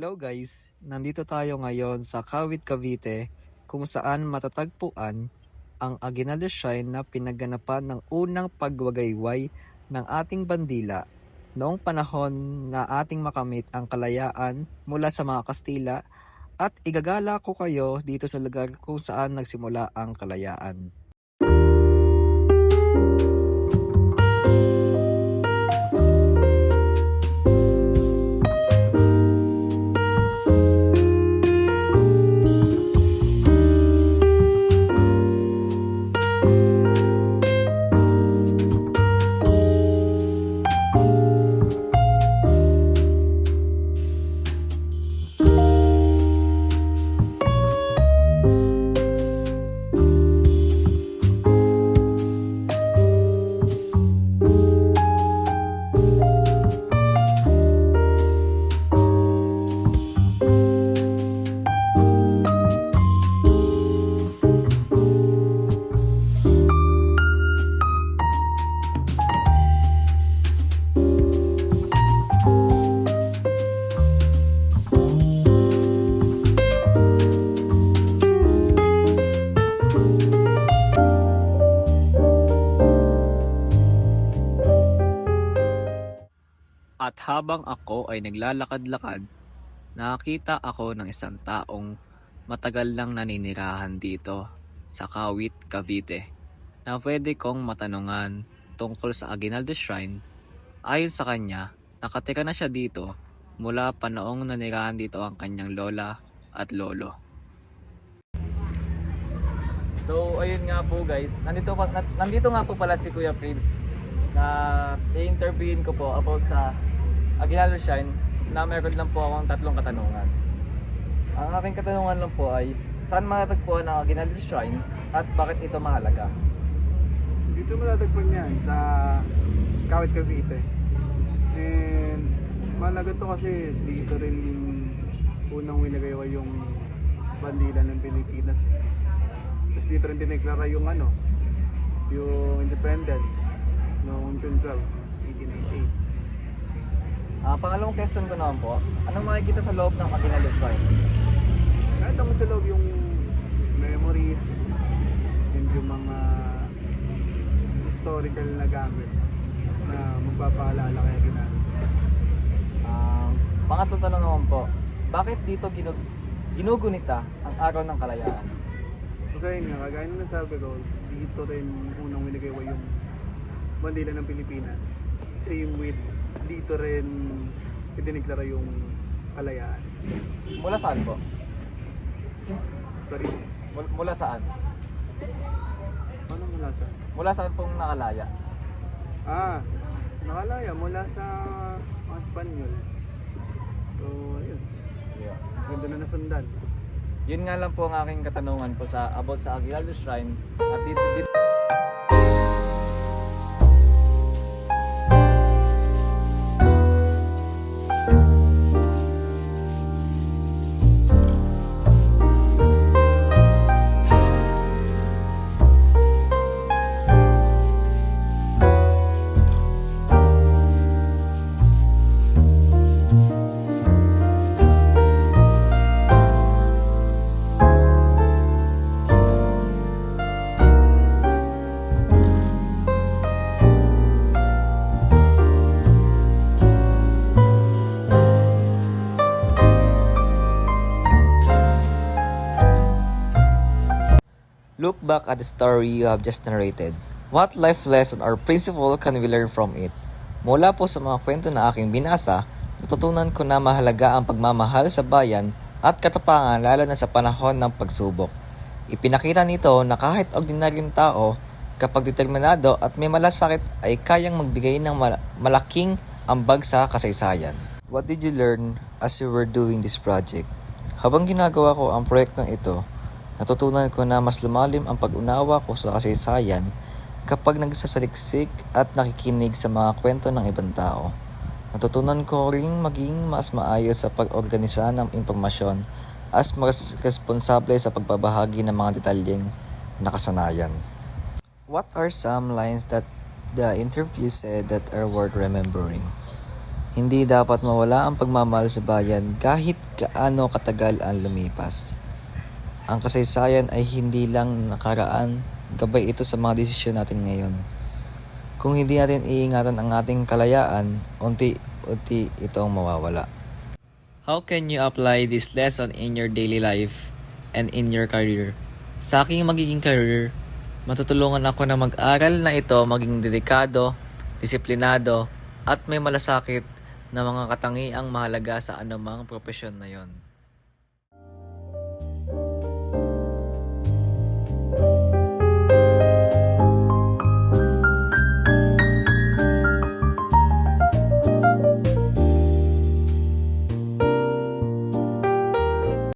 Hello guys! Nandito tayo ngayon sa Kawit, Cavite kung saan matatagpuan ang Aguinaldo Shrine na pinaganapan ng unang pagwagayway ng ating bandila noong panahon na ating makamit ang kalayaan mula sa mga Kastila at igagala ko kayo dito sa lugar kung saan nagsimula ang kalayaan. At habang ako ay naglalakad-lakad, nakakita ako ng isang taong matagal lang naninirahan dito sa Kawit, Cavite na pwede kong matanungan tungkol sa Aguinaldo Shrine. Ayon sa kanya, nakatira na siya dito mula pa noong nanirahan dito ang kanyang lola at lolo. So ayun nga po guys, nandito nga po pala si Kuya Prince na i-interviewin ko po about sa Aguinaldo Shrine na meron lang po akong tatlong katanungan. Ang aking katanungan lang po ay saan matatagpuan ang Aguinaldo Shrine at bakit ito mahalaga? Dito matatagpuan yan sa Kawit, Cavite. And mahalaga to kasi dito rin unang winagawa yung bandila ng Pilipinas. Tapos dito rin dineklara yung yung independence noong June 12, 1898. Pangalawang question ko naman po, anong makikita sa loob ng Aguinaldo Shrine? Nakita mo sa loob yung memories and yung mga historical na gamit na magpapaalala kay Aguinaldo. Pangatlong tanong naman po, bakit dito ginugunita ang araw ng kalayaan? Kasi yun nga, kagaya nung nasabi ko, dito rin unang winagawa yung bandila ng Pilipinas. Same with dito rin idineklara yung kalayaan. Mula saan po? Sorry? Mula saan? Ano mula sa? Mula saan pong nakalaya? Nakalaya mula sa mga Espanyol. So, ayun. Yeah. Ganda na nasundan. Yun nga lang po ang aking katanungan po about sa Aguinaldo Shrine at dito. Look back at the story you have just narrated. What life lesson or principle can we learn from it? Mula po sa mga kwento na aking binasa, natutunan ko na mahalaga ang pagmamahal sa bayan at katapangan lalo na sa panahon ng pagsubok. Ipinakita nito na kahit ordinaryong tao, kapag determinado at may malasakit ay kayang magbigay ng malaking ambag sa kasaysayan. What did you learn as you were doing this project? Habang ginagawa ko ang proyektong ito, natutunan ko na mas lumalim ang pag-unawa ko sa kasaysayan kapag nagsasaliksik at nakikinig sa mga kwento ng ibang tao. Natutunan ko ring maging mas maayos sa pag-organisa ng impormasyon as mas responsable sa pagbabahagi ng mga detalyeng nakasanayan. What are some lines that the interview said that are worth remembering? Hindi dapat mawala ang pagmamahal sa bayan kahit gaano katagal ang lumipas. Ang kasaysayan ay hindi lang nakaraan, gabay ito sa mga desisyon natin ngayon. Kung hindi natin iingatan ang ating kalayaan, unti-unti itong mawawala. How can you apply this lesson in your daily life and in your career? Sa aking magiging career, matutulungan ako na mag-aral na ito maging dedikado, disiplinado, at may malasakit na mga katangiang mahalaga sa anumang propesyon na yon.